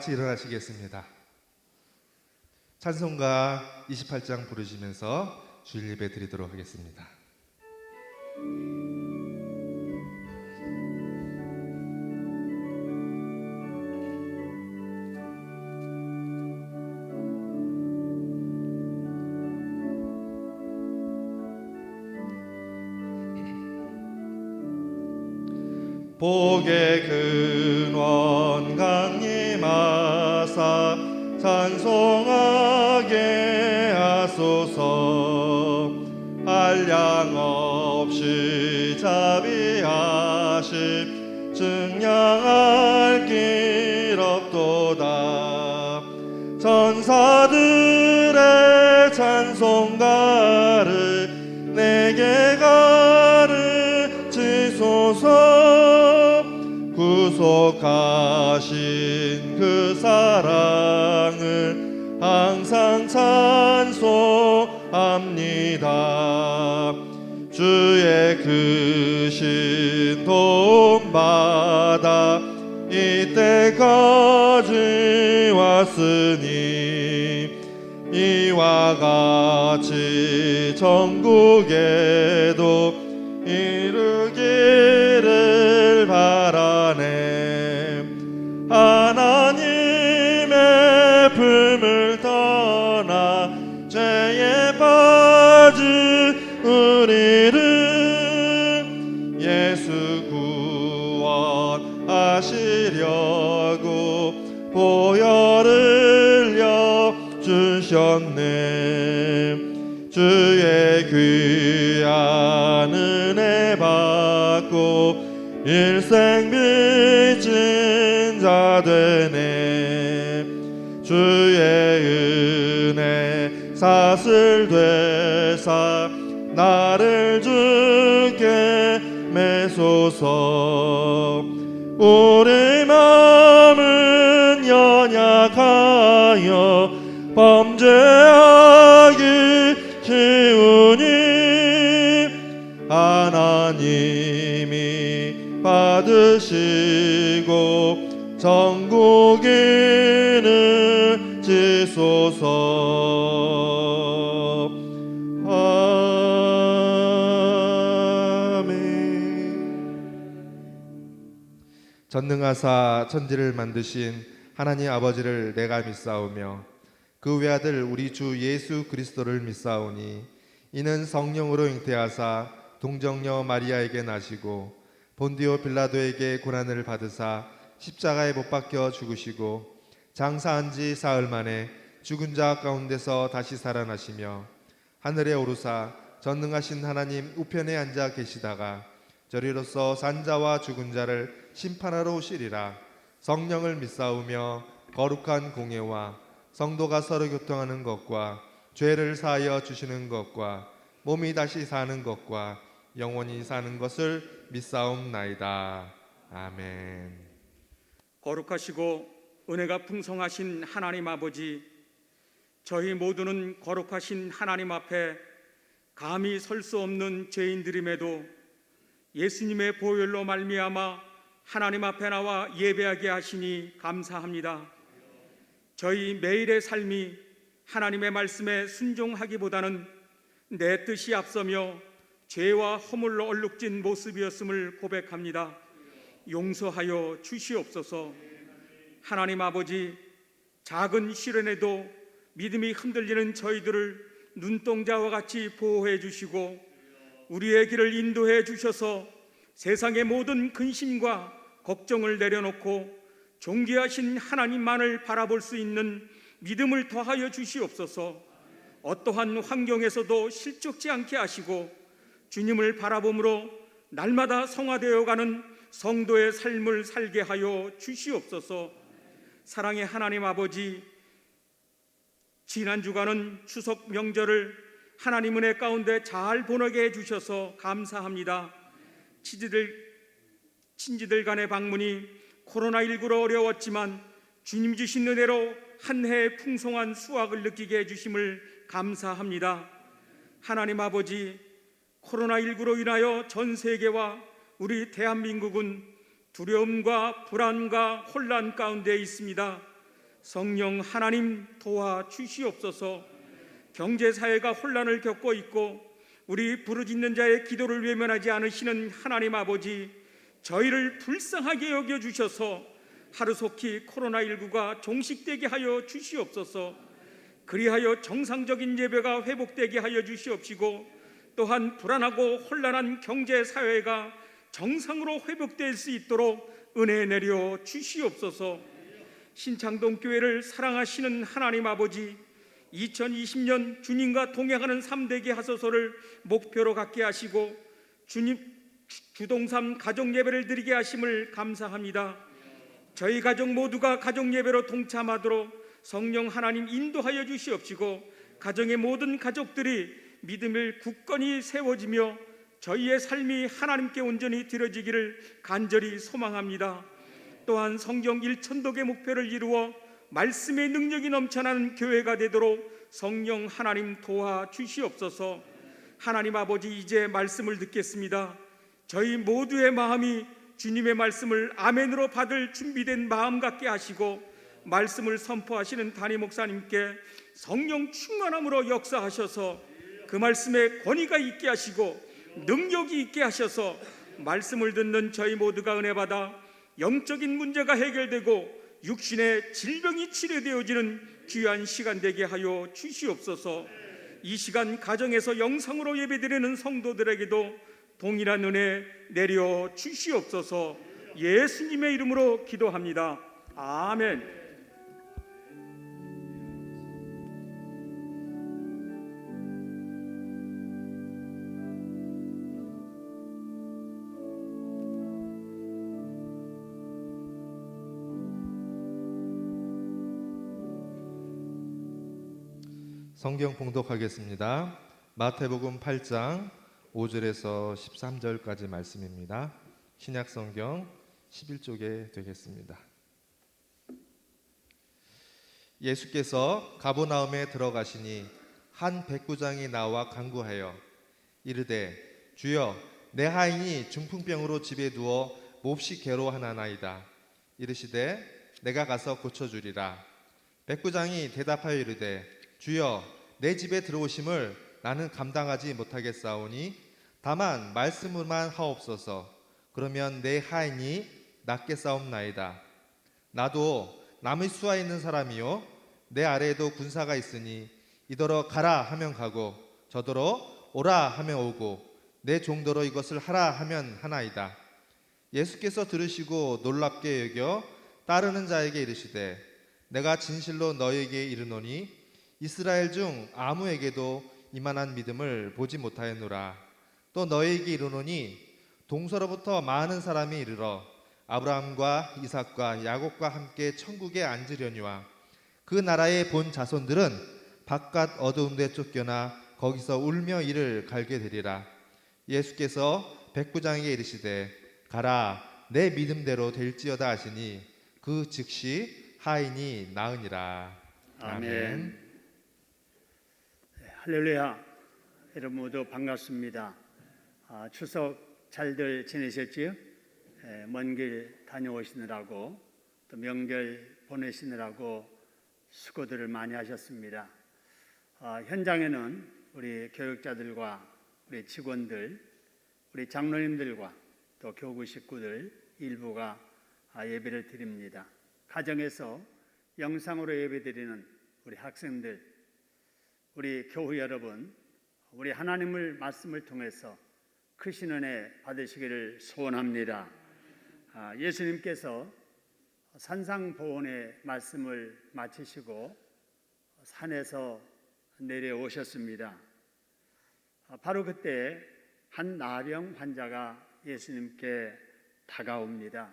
같이 일어나시겠습니다. 찬송가 28장 부르시면서 주일 예배 드리도록 하겠습니다. 복의 근원 강림하사 찬송하게 하소서. 한량 없이 자비하심 증량할 길 없도다. 천사들의 찬송가를 내게 가르치소서. 구속하신 그 사랑을 항상 찬송합니다. 주의 크신 도움받아 이때까지 왔으니 이와 같이 전국에도 이르기를 바라네. 하나님의 품을 떠나 죄에 빠진 우리를 예수 구원하시려고 보혈을 주셨네. 주의 귀한 은혜 받고 일생 빚진 자 되네. 주의 은혜 사슬 되사 나를 주께 매소서. 우리 마음은 연약하여 범죄하기 쉬우니 하나님이 받으시고 전국인을 지소서. 아멘. 전능하사 천지를 만드신 하나님 아버지를 내가 믿사오며 그 외아들 우리 주 예수 그리스도를 믿사오니 이는 성령으로 잉태하사 동정녀 마리아에게 나시고 본디오 빌라도에게 고난을 받으사 십자가에 못 박혀 죽으시고 장사한 지 사흘 만에 죽은 자 가운데서 다시 살아나시며 하늘에 오르사 전능하신 하나님 우편에 앉아 계시다가 저리로서 산자와 죽은 자를 심판하러 오시리라. 성령을 믿사오며 거룩한 공예와 성도가 서로 교통하는 것과 죄를 사하여 주시는 것과 몸이 다시 사는 것과 영원히 사는 것을 믿사옵나이다. 아멘. 거룩하시고 은혜가 풍성하신 하나님 아버지, 저희 모두는 거룩하신 하나님 앞에 감히 설 수 없는 죄인들임에도 예수님의 보혈로 말미암아 하나님 앞에 나와 예배하게 하시니 감사합니다. 저희 매일의 삶이 하나님의 말씀에 순종하기보다는 내 뜻이 앞서며 죄와 허물로 얼룩진 모습이었음을 고백합니다. 용서하여 주시옵소서. 하나님 아버지, 작은 시련에도 믿음이 흔들리는 저희들을 눈동자와 같이 보호해 주시고 우리의 길을 인도해 주셔서 세상의 모든 근심과 걱정을 내려놓고 존귀하신 하나님만을 바라볼 수 있는 믿음을 더하여 주시옵소서. 어떠한 환경에서도 실족지 않게 하시고 주님을 바라봄으로 날마다 성화되어가는 성도의 삶을 살게 하여 주시옵소서. 사랑의 하나님 아버지, 지난 주간은 추석 명절을 하나님 은혜 가운데 잘 보내게 해주셔서 감사합니다. 친지들 간의 방문이 코로나19로 어려웠지만 주님 주신 은혜로 한 해의 풍성한 수확을 느끼게 해주심을 감사합니다. 하나님 아버지, 코로나19로 인하여 전 세계와 우리 대한민국은 두려움과 불안과 혼란 가운데 있습니다. 성령 하나님 도와 주시옵소서. 경제사회가 혼란을 겪고 있고 우리 부르짖는 자의 기도를 외면하지 않으시는 하나님 아버지, 저희를 불쌍하게 여겨주셔서 하루속히 코로나19가 종식되게 하여 주시옵소서. 그리하여 정상적인 예배가 회복되게 하여 주시옵시고, 또한 불안하고 혼란한 경제사회가 정상으로 회복될 수 있도록 은혜 내려 주시옵소서. 신창동 교회를 사랑하시는 하나님 아버지, 2020년 주님과 동행하는 3대기 하소서를 목표로 갖게 하시고 주님 주동삼 가족 예배를 드리게 하심을 감사합니다. 저희 가족 모두가 가족 예배로 동참하도록 성령 하나님 인도하여 주시옵시고, 가정의 모든 가족들이 믿음을 굳건히 세워지며 저희의 삶이 하나님께 온전히 드려지기를 간절히 소망합니다. 또한 성경 1천독의 목표를 이루어 말씀의 능력이 넘쳐나는 교회가 되도록 성령 하나님 도와 주시옵소서. 하나님 아버지, 이제 말씀을 듣겠습니다. 저희 모두의 마음이 주님의 말씀을 아멘으로 받을 준비된 마음 갖게 하시고, 말씀을 선포하시는 담임 목사님께 성령 충만함으로 역사하셔서 그 말씀에 권위가 있게 하시고 능력이 있게 하셔서 말씀을 듣는 저희 모두가 은혜 받아 영적인 문제가 해결되고 육신의 질병이 치료되어지는 귀한 시간 되게 하여 주시옵소서. 이 시간 가정에서 영상으로 예배드리는 성도들에게도 동일한 은혜 내려 주시옵소서. 예수님의 이름으로 기도합니다. 아멘. 성경 봉독하겠습니다. 마태복음 8장 5절에서 13절까지 말씀입니다. 신약성경 11쪽에 되겠습니다. 예수께서 가버나움에 들어가시니 한 백부장이 나와 간구하여 이르되, 주여, 내 하인이 중풍병으로 집에 누워 몹시 괴로워하나이다. 이르시되, 내가 가서 고쳐주리라. 백부장이 대답하여 이르되, 주여, 내 집에 들어오심을 나는 감당하지 못하겠사오니 다만 말씀으로만 하옵소서. 그러면 내 하인이 낫겠사옵나이다. 나도 남의 수하 있는 사람이요, 내 아래에도 군사가 있으니 이더러 가라 하면 가고 저더러 오라 하면 오고 내 종더러 이것을 하라 하면 하나이다. 예수께서 들으시고 놀랍게 여겨 따르는 자에게 이르시되, 내가 진실로 너희에게 이르노니 이스라엘 중 아무에게도 이만한 믿음을 보지 못하였노라. 또 너희에게 이르노니 동서로부터 많은 사람이 이르러 아브라함과 이삭과 야곱과 함께 천국에 앉으려니와 그 나라의 본 자손들은 바깥 어두운 데 쫓겨나 거기서 울며 이를 갈게 되리라. 예수께서 백부장에게 이르시되, 가라, 내 믿음대로 될지어다 하시니 그 즉시 하인이 나으니라. 아멘. 할렐루야. 여러분 모두 반갑습니다. 추석 잘들 지내셨지요? 먼 길 다녀오시느라고 또 명절 보내시느라고 수고들을 많이 하셨습니다. 현장에는 우리 교육자들과 우리 직원들, 우리 장로님들과 또 교구 식구들 일부가 예배를 드립니다. 가정에서 영상으로 예배드리는 우리 학생들, 우리 교우 여러분, 우리 하나님을 말씀을 통해서 크신 은혜 받으시기를 소원합니다. 예수님께서 산상보훈의 말씀을 마치시고 산에서 내려오셨습니다. 바로 그때 한 나병 환자가 예수님께 다가옵니다.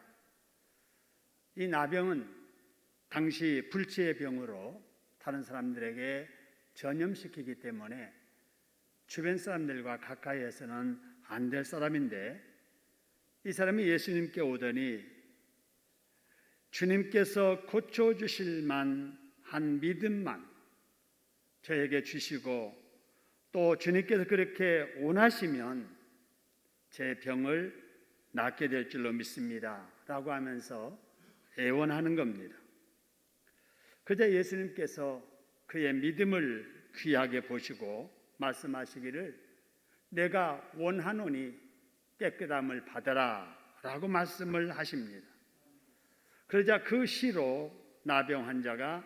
이 나병은 당시 불치의 병으로 다른 사람들에게 전염시키기 때문에 주변 사람들과 가까이에서는 안 될 사람인데, 이 사람이 예수님께 오더니 주님께서 고쳐주실 만한 믿음만 저에게 주시고 또 주님께서 그렇게 원하시면 제 병을 낫게 될 줄로 믿습니다 라고 하면서 애원하는 겁니다. 그저 예수님께서 그의 믿음을 귀하게 보시고 말씀하시기를 내가 원하노니 깨끗함을 받아라 라고 말씀을 하십니다. 그러자 그 시로 나병 환자가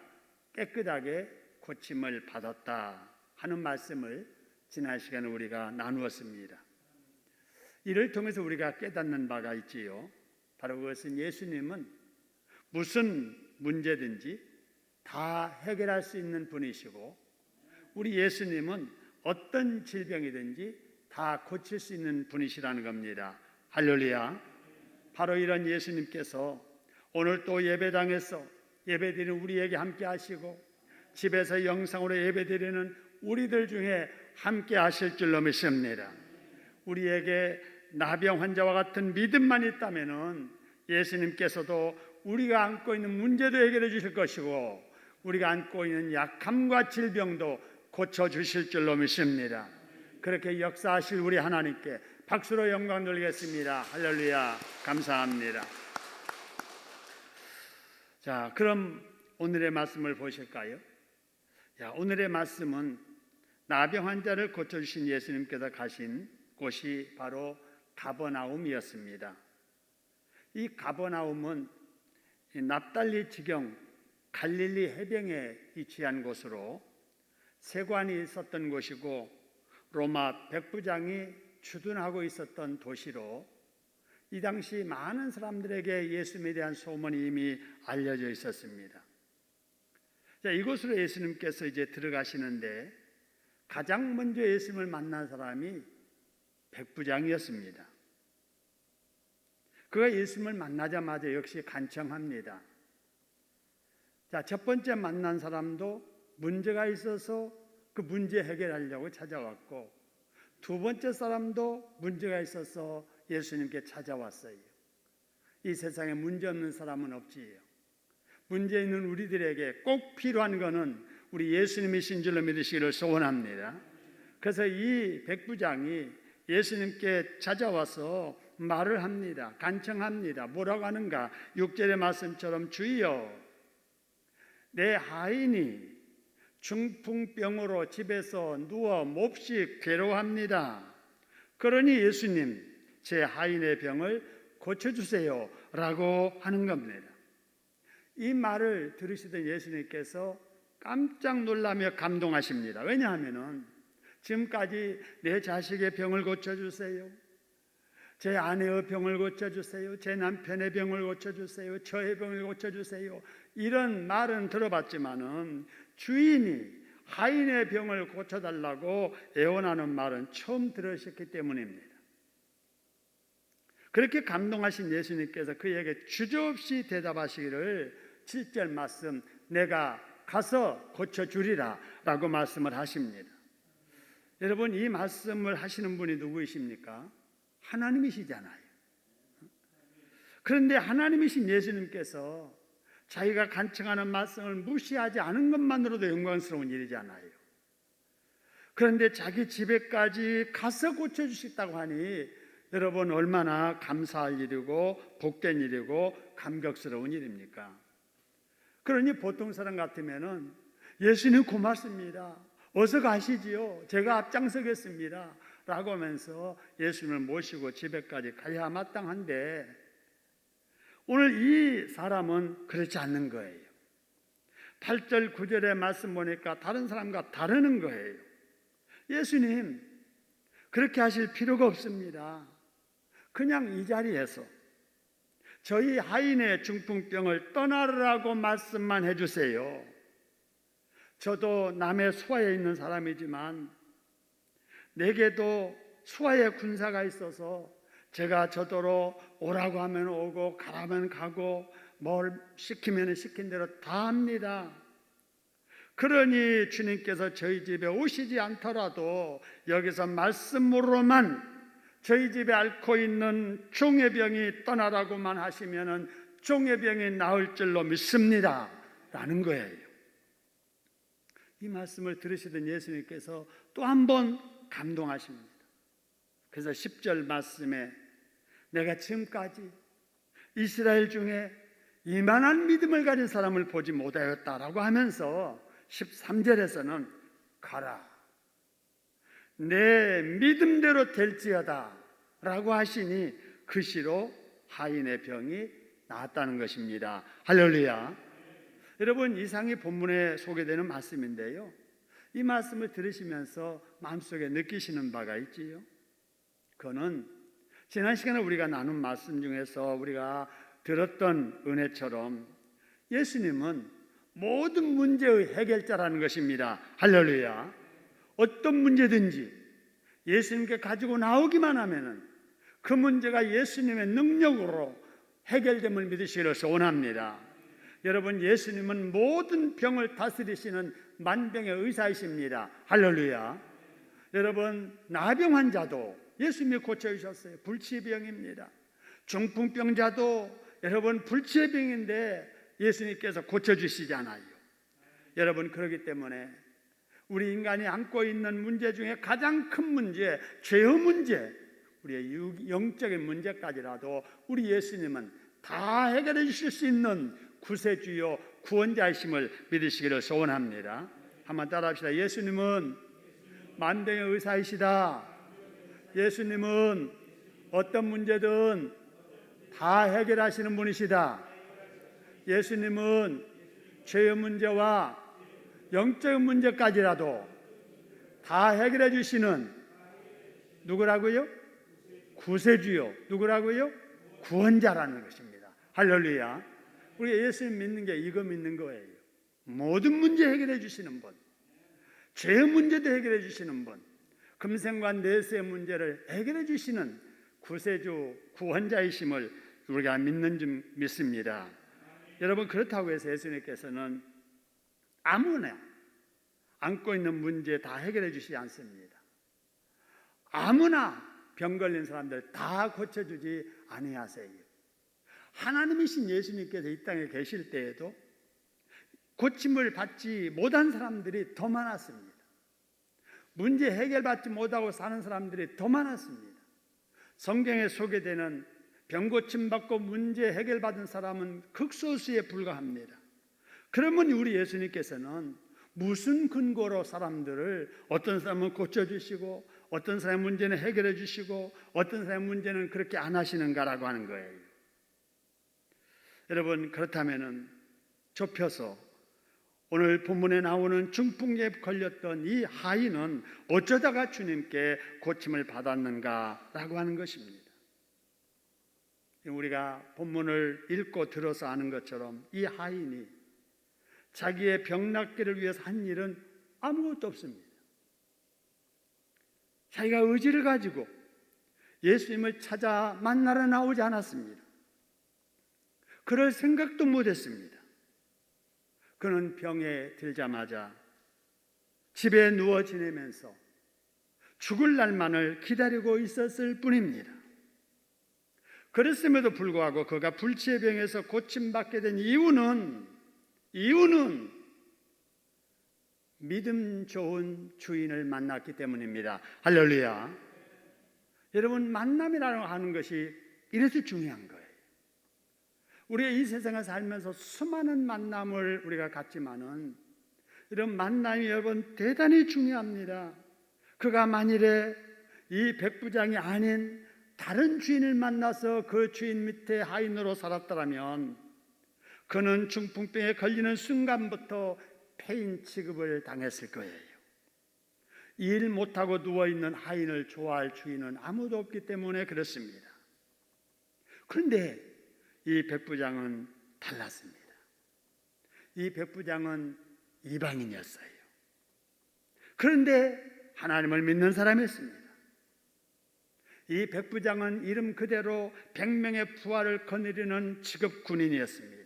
깨끗하게 고침을 받았다 하는 말씀을 지난 시간에 우리가 나누었습니다. 이를 통해서 우리가 깨닫는 바가 있지요. 바로 그것은 예수님은 무슨 문제든지 다 해결할 수 있는 분이시고 우리 예수님은 어떤 질병이든지 다 고칠 수 있는 분이시라는 겁니다. 할렐루야. 바로 이런 예수님께서 오늘 또 예배당에서 예배드리는 우리에게 함께 하시고 집에서 영상으로 예배드리는 우리들 중에 함께 하실 줄로 믿습니다. 우리에게 나병 환자와 같은 믿음만 있다면은 예수님께서도 우리가 안고 있는 문제도 해결해 주실 것이고 우리가 안고 있는 약함과 질병도 고쳐 주실 줄로 믿습니다. 그렇게 역사하실 우리 하나님께 박수로 영광 돌리겠습니다. 할렐루야. 감사합니다. 자, 그럼 오늘의 말씀을 보실까요? 오늘의 말씀은 나병 환자를 고쳐주신 예수님께서 가신 곳이 바로 가버나움이었습니다. 이 가버나움은 납달리 지경 갈릴리 해변에 위치한 곳으로 세관이 있었던 곳이고 로마 백부장이 주둔하고 있었던 도시로 이 당시 많은 사람들에게 예수님에 대한 소문이 이미 알려져 있었습니다. 자, 이곳으로 예수님께서 이제 들어가시는데 가장 먼저 예수님을 만난 사람이 백부장이었습니다. 그가 예수님을 만나자마자 역시 간청합니다. 자, 첫 번째 만난 사람도 문제가 있어서 그 문제 해결하려고 찾아왔고 두 번째 사람도 문제가 있어서 예수님께 찾아왔어요. 이 세상에 문제 없는 사람은 없지요. 문제 있는 우리들에게 꼭 필요한 것은 우리 예수님이신 줄로 믿으시기를 소원합니다. 그래서 이 백부장이 예수님께 찾아와서 말을 합니다. 간청합니다. 뭐라고 하는가? 6절의 말씀처럼 주여 내 하인이 중풍병으로 집에서 누워 몹시 괴로워합니다. 그러니 예수님 제 하인의 병을 고쳐주세요 라고 하는 겁니다. 이 말을 들으시던 예수님께서 깜짝 놀라며 감동하십니다. 왜냐하면 지금까지 내 자식의 병을 고쳐주세요, 제 아내의 병을 고쳐주세요, 제 남편의 병을 고쳐주세요, 저의 병을 고쳐주세요 이런 말은 들어봤지만은 주인이 하인의 병을 고쳐달라고 애원하는 말은 처음 들으셨기 때문입니다. 그렇게 감동하신 예수님께서 그에게 주저없이 대답하시기를 7절 말씀 내가 가서 고쳐주리라 라고 말씀을 하십니다. 여러분 이 말씀을 하시는 분이 누구이십니까? 하나님이시잖아요. 그런데 하나님이신 예수님께서 자기가 간청하는 말씀을 무시하지 않은 것만으로도 영광스러운 일이잖아요. 그런데 자기 집에까지 가서 고쳐주셨다고 하니 여러분 얼마나 감사할 일이고 복된 일이고 감격스러운 일입니까? 그러니 보통 사람 같으면은 예수님 고맙습니다, 어서 가시지요, 제가 앞장서겠습니다 라고 하면서 예수님을 모시고 집에까지 가야 마땅한데 오늘 이 사람은 그렇지 않는 거예요. 8절 9절의 말씀 보니까 다른 사람과 다르는 거예요. 예수님 그렇게 하실 필요가 없습니다. 그냥 이 자리에서 저희 하인의 중풍병을 떠나라고 말씀만 해주세요. 저도 남의 수하에 있는 사람이지만 내게도 수하의 군사가 있어서 제가 저더러 오라고 하면 오고 가라면 가고 뭘 시키면 시킨 대로 다 합니다. 그러니 주님께서 저희 집에 오시지 않더라도 여기서 말씀으로만 저희 집에 앓고 있는 종의 떠나라고만 하시면은 종의 병이 나을 줄로 믿습니다 라는 거예요. 이 말씀을 들으시던 예수님께서 또 한 번 감동하십니다. 그래서 10절 말씀에 내가 지금까지 이스라엘 중에 이만한 믿음을 가진 사람을 보지 못하였다라고 하면서 13절에서는 가라, 내 믿음대로 될지어다 라고 하시니 그 시로 하인의 병이 나았다는 것입니다. 할렐루야. 여러분, 이상이 본문에 소개되는 말씀인데요, 이 말씀을 들으시면서 마음속에 느끼시는 바가 있지요. 그거는 지난 시간에 우리가 나눈 말씀 중에서 우리가 들었던 은혜처럼 예수님은 모든 문제의 해결자라는 것입니다. 할렐루야. 어떤 문제든지 예수님께 가지고 나오기만 하면은 그 문제가 예수님의 능력으로 해결됨을 믿으시기를 소원합니다. 여러분, 예수님은 모든 병을 다스리시는 만병의 의사이십니다. 할렐루야. 여러분, 나병 환자도 예수님이 고쳐주셨어요. 불치병입니다. 중풍병자도 여러분 불치의 병인데 예수님께서 고쳐주시잖아요. 여러분, 그렇기 때문에 우리 인간이 안고 있는 문제 중에 가장 큰 문제, 죄의 문제, 우리의 영적인 문제까지라도 우리 예수님은 다 해결해 주실 수 있는 구세주요 구원자이심을 믿으시기를 소원합니다. 한번 따라합시다. 예수님은 만병의 의사이시다. 예수님은 어떤 문제든 다 해결하시는 분이시다. 예수님은 죄의 문제와 영적인 문제까지라도 다 해결해 주시는 누구라고요? 구세주요. 누구라고요? 구원자라는 것입니다. 할렐루야. 우리가 예수님 믿는 게 이거 믿는 거예요. 모든 문제 해결해 주시는 분, 죄의 문제도 해결해 주시는 분, 금생과 내세의 문제를 해결해 주시는 구세주 구원자이심을 우리가 믿는 줄 믿습니다. 여러분, 그렇다고 해서 예수님께서는 아무나 안고 있는 문제 다 해결해 주시지 않습니다. 아무나 병 걸린 사람들 다 고쳐주지 아니하세요. 하나님이신 예수님께서 이 땅에 계실 때에도 고침을 받지 못한 사람들이 더 많았습니다. 문제 해결받지 못하고 사는 사람들이 더 많았습니다. 성경에 소개되는 병 고침 받고 문제 해결받은 사람은 극소수에 불과합니다. 그러면 우리 예수님께서는 무슨 근거로 사람들을, 어떤 사람은 고쳐주시고 어떤 사람의 문제는 해결해 주시고 어떤 사람의 문제는 그렇게 안 하시는가라고 하는 거예요. 여러분, 그렇다면은 좁혀서 오늘 본문에 나오는 중풍에 걸렸던 이 하인은 어쩌다가 주님께 고침을 받았는가라고 하는 것입니다. 우리가 본문을 읽고 들어서 아는 것처럼 이 하인이 자기의 병 낫기를 위해서 한 일은 아무것도 없습니다. 자기가 의지를 가지고 예수님을 찾아 만나러 나오지 않았습니다. 그럴 생각도 못했습니다. 그는 병에 들자마자 집에 누워 지내면서 죽을 날만을 기다리고 있었을 뿐입니다. 그랬음에도 불구하고 그가 불치의 병에서 고침받게 된 이유는 믿음 좋은 주인을 만났기 때문입니다. 할렐루야. 여러분, 만남이라고 하는 것이 이래서 중요한 거예요. 우리가 이 세상을 살면서 수많은 만남을 우리가 갖지만은 이런 만남이 여러분 대단히 중요합니다. 그가 만일에 이 백부장이 아닌 다른 주인을 만나서 그 주인 밑에 하인으로 살았더라면 그는 중풍병에 걸리는 순간부터 폐인 취급을 당했을 거예요. 일 못하고 누워있는 하인을 좋아할 주인은 아무도 없기 때문에 그렇습니다. 그런데 이 백부장은 달랐습니다. 이 백부장은 이방인이었어요. 그런데 하나님을 믿는 사람이었습니다. 이 백부장은 이름 그대로 100명의 부하를 거느리는 직업 군인이었습니다.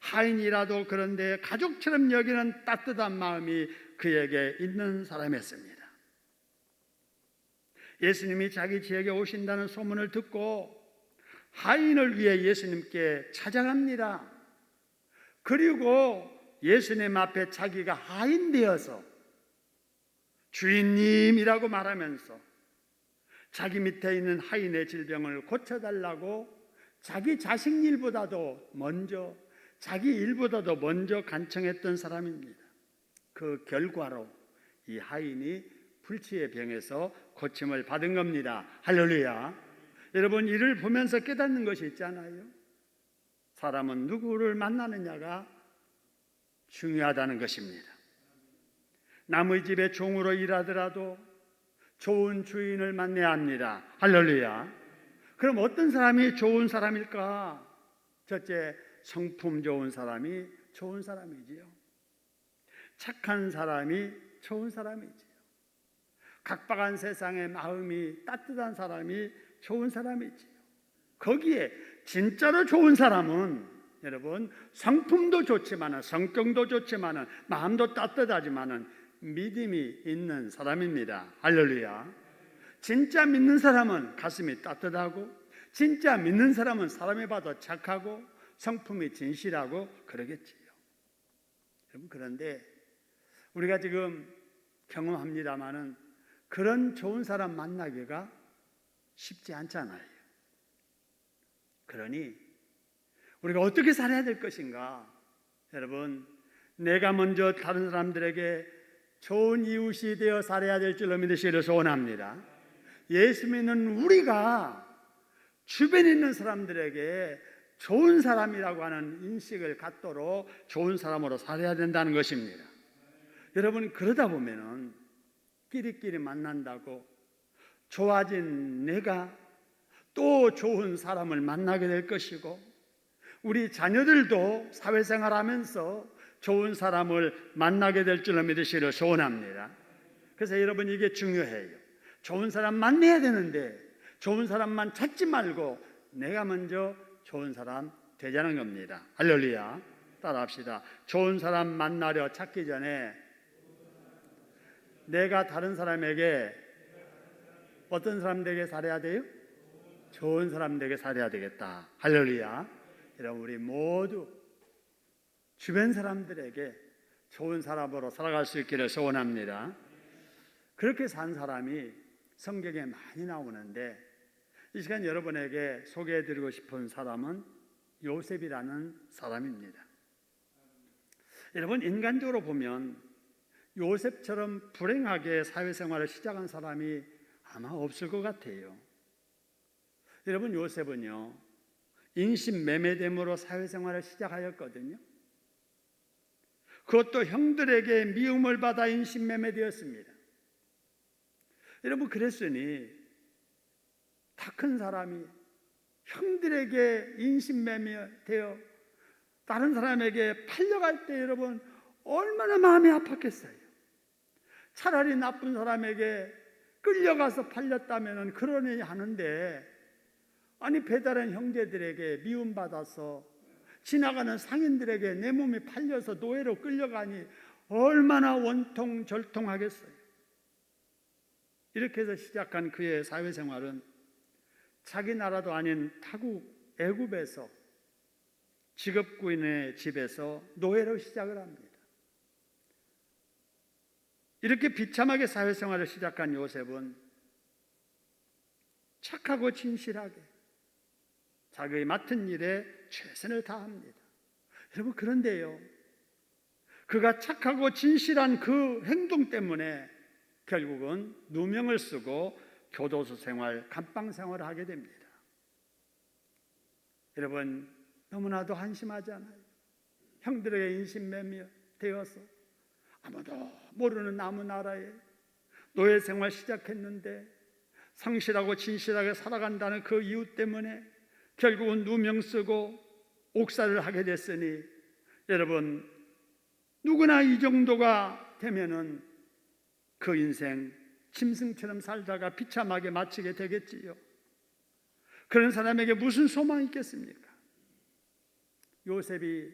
하인이라도 그런데 가족처럼 여기는 따뜻한 마음이 그에게 있는 사람이었습니다. 예수님이 자기 지역에 오신다는 소문을 듣고 하인을 위해 예수님께 찾아갑니다. 그리고 예수님 앞에 자기가 하인 되어서 주인님이라고 말하면서 자기 밑에 있는 하인의 질병을 고쳐달라고 자기 자식 일보다도 먼저, 자기 일보다도 먼저 간청했던 사람입니다. 그 결과로 이 하인이 불치의 병에서 고침을 받은 겁니다. 할렐루야. 여러분, 이를 보면서 깨닫는 것이 있잖아요. 사람은 누구를 만나느냐가 중요하다는 것입니다. 남의 집에 종으로 일하더라도 좋은 주인을 만나야 합니다. 할렐루야. 그럼 어떤 사람이 좋은 사람일까? 첫째, 성품 좋은 사람이 좋은 사람이지요. 착한 사람이 좋은 사람이지요. 각박한 세상에 마음이 따뜻한 사람이 좋은 사람이지요. 거기에 진짜로 좋은 사람은 여러분, 성품도 좋지만, 성격도 좋지만, 마음도 따뜻하지만 믿음이 있는 사람입니다. 할렐루야. 진짜 믿는 사람은 가슴이 따뜻하고, 진짜 믿는 사람은 사람이 봐도 착하고 성품이 진실하고 그러겠지요. 여러분, 그런데 우리가 지금 경험합니다마는 그런 좋은 사람 만나기가 쉽지 않잖아요. 그러니 우리가 어떻게 살아야 될 것인가? 여러분, 내가 먼저 다른 사람들에게 좋은 이웃이 되어 살아야 될 줄로 믿으시기를 소원합니다. 예수 믿는 우리가 주변에 있는 사람들에게 좋은 사람이라고 하는 인식을 갖도록 좋은 사람으로 살아야 된다는 것입니다. 여러분, 그러다 보면은 끼리끼리 만난다고 좋아진 내가 또 좋은 사람을 만나게 될 것이고, 우리 자녀들도 사회생활하면서 좋은 사람을 만나게 될 줄로 믿으시기를 소원합니다. 그래서 여러분, 이게 중요해요. 좋은 사람 만나야 되는데 좋은 사람만 찾지 말고 내가 먼저 좋은 사람 되자는 겁니다. 할렐루야. 따라합시다. 좋은 사람 만나려 찾기 전에 내가 다른 사람에게 어떤 사람에게 살아야 돼요? 좋은 사람에게 살아야 되겠다. 할렐루야. 여러분, 우리 모두 주변 사람들에게 좋은 사람으로 살아갈 수 있기를 소원합니다. 그렇게 산 사람이 성경에 많이 나오는데, 이 시간 여러분에게 소개해드리고 싶은 사람은 요셉이라는 사람입니다. 여러분, 인간적으로 보면 요셉처럼 불행하게 사회생활을 시작한 사람이 아마 없을 것 같아요. 여러분, 요셉은요, 인신매매됨으로 사회생활을 시작하였거든요. 그것도 형들에게 미움을 받아 인신매매되었습니다. 여러분, 그랬으니 다 큰 사람이 형들에게 인신매매되어 다른 사람에게 팔려갈 때 여러분 얼마나 마음이 아팠겠어요. 차라리 나쁜 사람에게 끌려가서 팔렸다면 그러니 하는데, 아니 배다른 형제들에게 미움받아서 지나가는 상인들에게 내 몸이 팔려서 노예로 끌려가니 얼마나 원통절통하겠어요. 이렇게 해서 시작한 그의 사회생활은 자기 나라도 아닌 타국 애굽에서 직업구인의 집에서 노예로 시작을 합니다. 이렇게 비참하게 사회생활을 시작한 요셉은 착하고 진실하게 자기의 맡은 일에 최선을 다합니다. 여러분, 그런데요, 그가 착하고 진실한 그 행동 때문에 결국은 누명을 쓰고 교도소 생활, 감방 생활을 하게 됩니다. 여러분, 너무나도 한심하잖아요. 형들에게 인신매매 되어서 아무도 모르는 남은 나라에 노예 생활 시작했는데 성실하고 진실하게 살아간다는 그 이유 때문에 결국은 누명 쓰고 옥살을 하게 됐으니, 여러분, 누구나 이 정도가 되면은 그 인생 짐승처럼 살다가 비참하게 마치게 되겠지요. 그런 사람에게 무슨 소망이 있겠습니까? 요셉이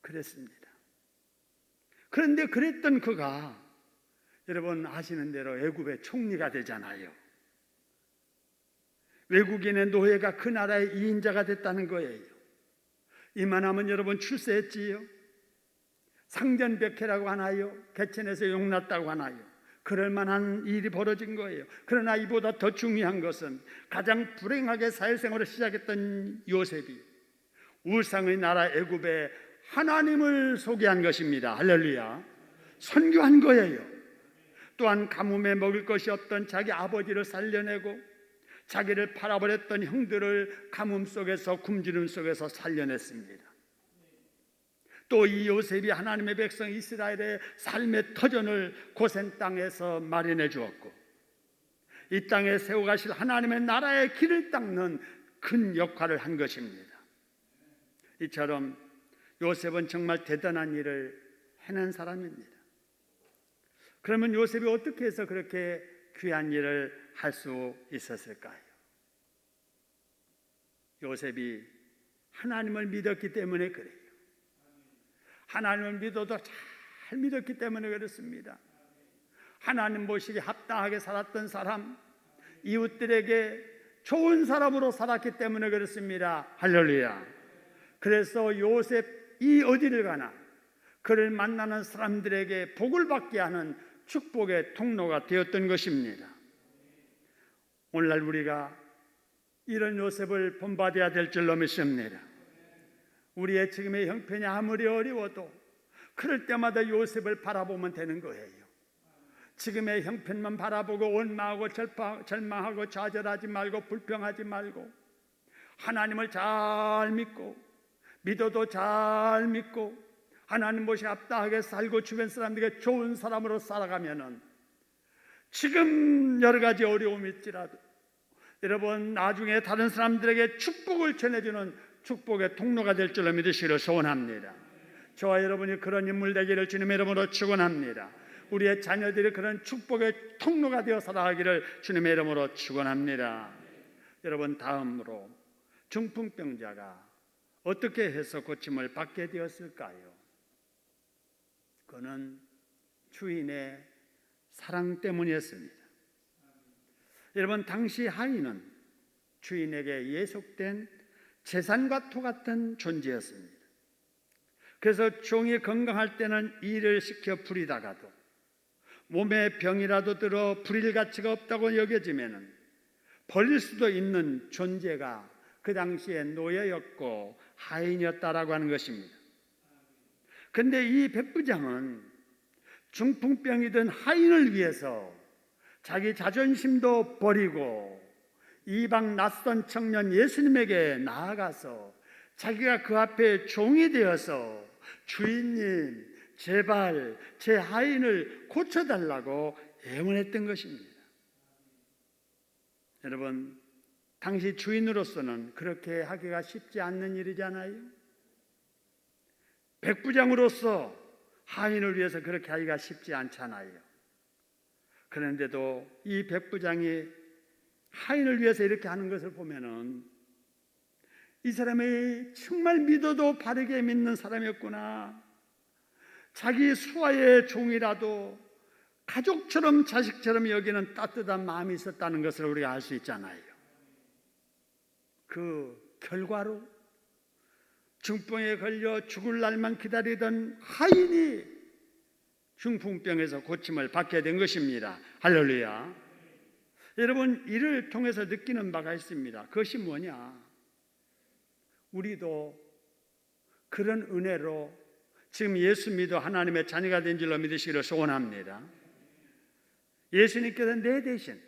그랬습니다. 그런데 그랬던 그가 여러분 아시는 대로 애굽의 총리가 되잖아요. 외국인의 노예가 그 나라의 2인자가 됐다는 거예요. 이만하면 여러분 출세했지요. 상전벽해라고 하나요? 개천에서 용났다고 하나요? 그럴 만한 일이 벌어진 거예요. 그러나 이보다 더 중요한 것은 가장 불행하게 사회생활을 시작했던 요셉이 우상의 나라 애굽에 하나님을 소개한 것입니다. 할렐루야. 선교한 거예요. 또한 가뭄에 먹을 것이 없던 자기 아버지를 살려내고 자기를 팔아버렸던 형들을 가뭄 속에서 굶주림 속에서 살려냈습니다. 또 이 요셉이 하나님의 백성 이스라엘의 삶의 터전을 고센 땅에서 마련해 주었고 이 땅에 세워가실 하나님의 나라의 길을 닦는 큰 역할을 한 것입니다. 이처럼 요셉은 정말 대단한 일을 해낸 사람입니다. 그러면 요셉이 어떻게 해서 그렇게 귀한 일을 할 수 있었을까요? 요셉이 하나님을 믿었기 때문에 그래요. 하나님을 믿어도 잘 믿었기 때문에 그렇습니다. 하나님 보시기에 합당하게 살았던 사람, 이웃들에게 좋은 사람으로 살았기 때문에 그렇습니다. 할렐루야. 그래서 요셉이 어디를 가나 그를 만나는 사람들에게 복을 받게 하는 축복의 통로가 되었던 것입니다. 오늘날 우리가 이런 요셉을 본받아야 될 줄로 믿습니다. 우리의 지금의 형편이 아무리 어려워도 그럴 때마다 요셉을 바라보면 되는 거예요. 지금의 형편만 바라보고 원망하고 절망하고 좌절하지 말고 불평하지 말고 하나님을 잘 믿고 믿어도 잘 믿고 하나님 보시 합당하게 살고 주변 사람들에게 좋은 사람으로 살아가면은 지금 여러 가지 어려움이 있지라도 여러분 나중에 다른 사람들에게 축복을 전해주는 축복의 통로가 될 줄로 믿으시기를 소원합니다. 저와 여러분이 그런 인물 되기를 주님의 이름으로 축원합니다. 우리의 자녀들이 그런 축복의 통로가 되어 살아가기를 주님의 이름으로 축원합니다. 여러분 다음으로 중풍병자가 어떻게 해서 고침을 받게 되었을까요? 그는 주인의 사랑 때문이었습니다. 여러분 당시 하인은 주인에게 예속된 재산과 토같은 존재였습니다. 그래서 종이 건강할 때는 일을 시켜 부리다가도 몸에 병이라도 들어 부릴 가치가 없다고 여겨지면 버릴 수도 있는 존재가 그 당시에 노예였고 하인이었다라고 하는 것입니다. 그런데 이 백부장은 중풍병이든 하인을 위해서 자기 자존심도 버리고 이방 낯선 청년 예수님에게 나아가서 자기가 그 앞에 종이 되어서 주인님 제발 제 하인을 고쳐달라고 애원했던 것입니다. 여러분 당시 주인으로서는 그렇게 하기가 쉽지 않는 일이잖아요. 백부장으로서 하인을 위해서 그렇게 하기가 쉽지 않잖아요. 그런데도 이 백부장이 하인을 위해서 이렇게 하는 것을 보면은 이 사람이 정말 믿어도 바르게 믿는 사람이었구나. 자기 수하의 종이라도 가족처럼 자식처럼 여기는 따뜻한 마음이 있었다는 것을 우리가 알 수 있잖아요. 그 결과로 중풍에 걸려 죽을 날만 기다리던 하인이 중풍병에서 고침을 받게 된 것입니다. 할렐루야. 여러분 이를 통해서 느끼는 바가 있습니다. 그것이 뭐냐? 우리도 그런 은혜로 지금 예수 믿어 하나님의 자녀가 된 줄로 믿으시기를 소원합니다. 예수님께서 내 대신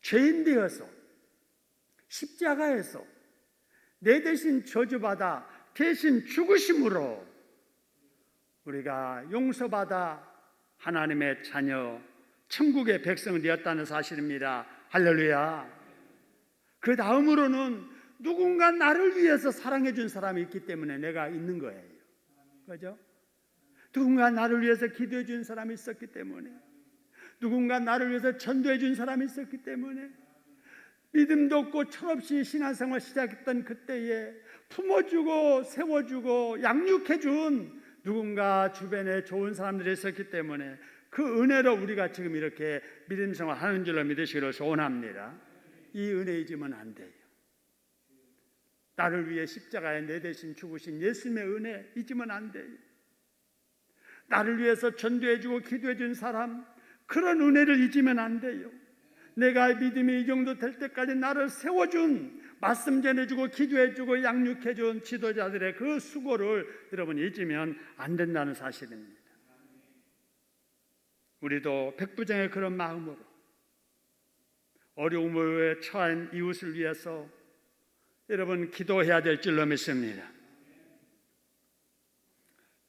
죄인 되어서 십자가에서 내 대신 저주받아 대신 죽으심으로 우리가 용서받아 하나님의 자녀 천국의 백성이 되었다는 사실입니다. 할렐루야. 그 다음으로는 누군가 나를 위해서 사랑해 준 사람이 있기 때문에 내가 있는 거예요. 그죠? 누군가 나를 위해서 기도해 준 사람이 있었기 때문에, 누군가 나를 위해서 전도해 준 사람이 있었기 때문에, 믿음도 없고 철없이 신앙생활 시작했던 그때에 품어주고 세워주고 양육해준 누군가 주변에 좋은 사람들이 있었기 때문에 그 은혜로 우리가 지금 이렇게 믿음생활 하는 줄로 믿으시기를 소원합니다. 이 은혜 잊으면 안 돼요. 나를 위해 십자가에 내 대신 죽으신 예수님의 은혜 잊으면 안 돼요. 나를 위해서 전도해주고 기도해준 사람, 그런 은혜를 잊으면 안 돼요. 내가 믿음이 이 정도 될 때까지 나를 세워준, 말씀 전해주고 기도해주고 양육해준 지도자들의 그 수고를 여러분 잊으면 안 된다는 사실입니다. 우리도 백부장의 그런 마음으로 어려움에 처한 이웃을 위해서 여러분 기도해야 될 줄로 믿습니다.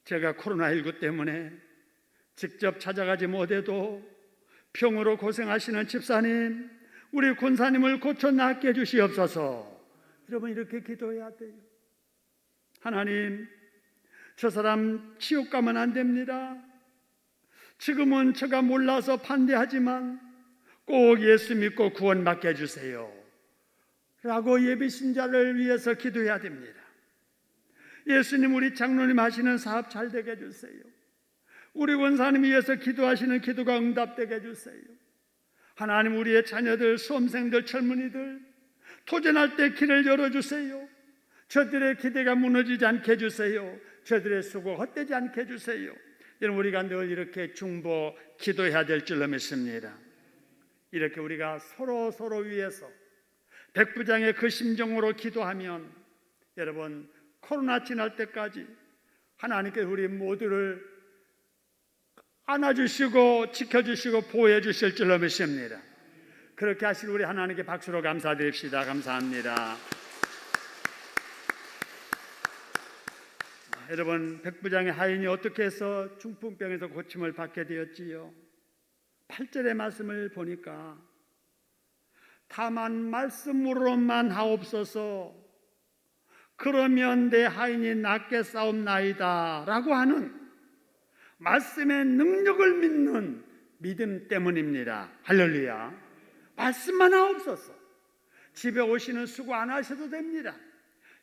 제가 코로나19 때문에 직접 찾아가지 못해도 병으로 고생하시는 집사님, 우리 권사님을 고쳐 낫게 해주시옵소서. 여러분 이렇게 기도해야 돼요. 하나님, 저 사람 지옥 가면 안 됩니다. 지금은 제가 몰라서 반대하지만 꼭 예수 믿고 구원받게 해주세요 라고 예비신자를 위해서 기도해야 됩니다. 예수님, 우리 장로님 하시는 사업 잘 되게 해주세요. 우리 원사님 위해서 기도하시는 기도가 응답되게 해주세요. 하나님, 우리의 자녀들, 수험생들, 젊은이들 도전할 때 길을 열어주세요. 저들의 기대가 무너지지 않게 해주세요. 저들의 수고 헛되지 않게 해주세요. 여러분, 우리가 늘 이렇게 중보 기도해야 될 줄로 믿습니다. 이렇게 우리가 서로 위해서 백부장의 그 심정으로 기도하면 여러분 코로나 지날 때까지 하나님께 우리 모두를 안아주시고 지켜주시고 보호해 주실 줄로 믿습니다. 그렇게 하실 우리 하나님께 박수로 감사드립시다. 감사합니다. 여러분, 백부장의 하인이 어떻게 해서 중풍병에서 고침을 받게 되었지요? 8절의 말씀을 보니까 다만 말씀으로만 하옵소서, 그러면 내 하인이 낫게 싸움나이다 라고 하는 말씀의 능력을 믿는 믿음 때문입니다. 할렐루야. 말씀만 하옵소서. 집에 오시는 수고 안 하셔도 됩니다.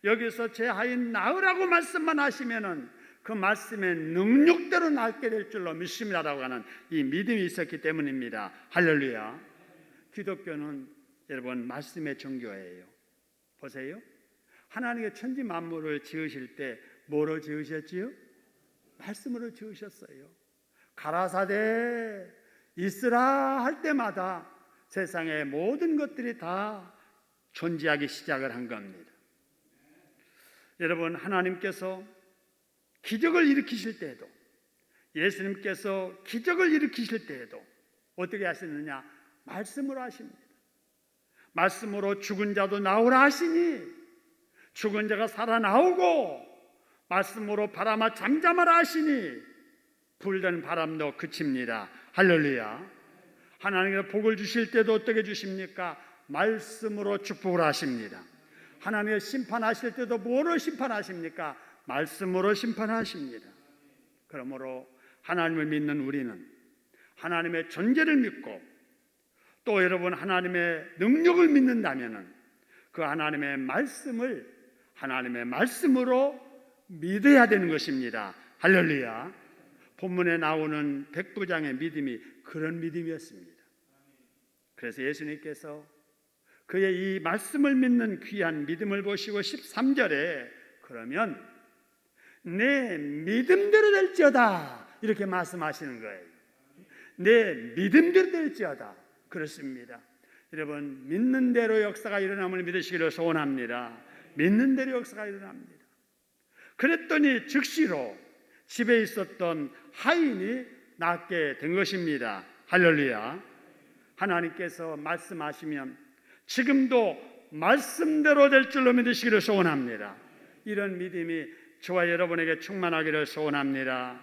여기서 제 하인 나으라고 말씀만 하시면은 그 말씀의 능력대로 낫게 될 줄로 믿습니다라고 하는 이 믿음이 있었기 때문입니다. 할렐루야. 기독교는 여러분 말씀의 종교예요. 보세요. 하나님의 천지 만물을 지으실 때 뭐로 지으셨지요? 말씀으로 지으셨어요. 가라사대 있으라 할 때마다 세상의 모든 것들이 다 존재하기 시작을 한 겁니다. 여러분, 하나님께서 기적을 일으키실 때에도, 예수님께서 기적을 일으키실 때에도 어떻게 하시느냐? 말씀으로 하십니다. 말씀으로 죽은 자도 나오라 하시니 죽은 자가 살아나오고, 말씀으로 바람아 잠잠하라 하시니 불던 바람도 그칩니다. 할렐루야. 하나님께서 복을 주실 때도 어떻게 주십니까? 말씀으로 축복을 하십니다. 하나님의 심판하실 때도 뭐로 심판하십니까? 말씀으로 심판하십니다. 그러므로 하나님을 믿는 우리는 하나님의 존재를 믿고 또 여러분 하나님의 능력을 믿는다면 그 하나님의 말씀을 하나님의 말씀으로 믿어야 되는 것입니다. 할렐루야. 본문에 나오는 백부장의 믿음이 그런 믿음이었습니다. 그래서 예수님께서 그의 이 말씀을 믿는 귀한 믿음을 보시고 13절에 그러면 내 믿음대로 될지어다 이렇게 말씀하시는 거예요. 내 믿음대로 될지어다. 그렇습니다. 여러분, 믿는 대로 역사가 일어남을 믿으시기를 소원합니다. 믿는 대로 역사가 일어납니다. 그랬더니 즉시로 집에 있었던 하인이 낫게 된 것입니다. 할렐루야. 하나님께서 말씀하시면 지금도 말씀대로 될 줄로 믿으시기를 소원합니다. 이런 믿음이 저와 여러분에게 충만하기를 소원합니다.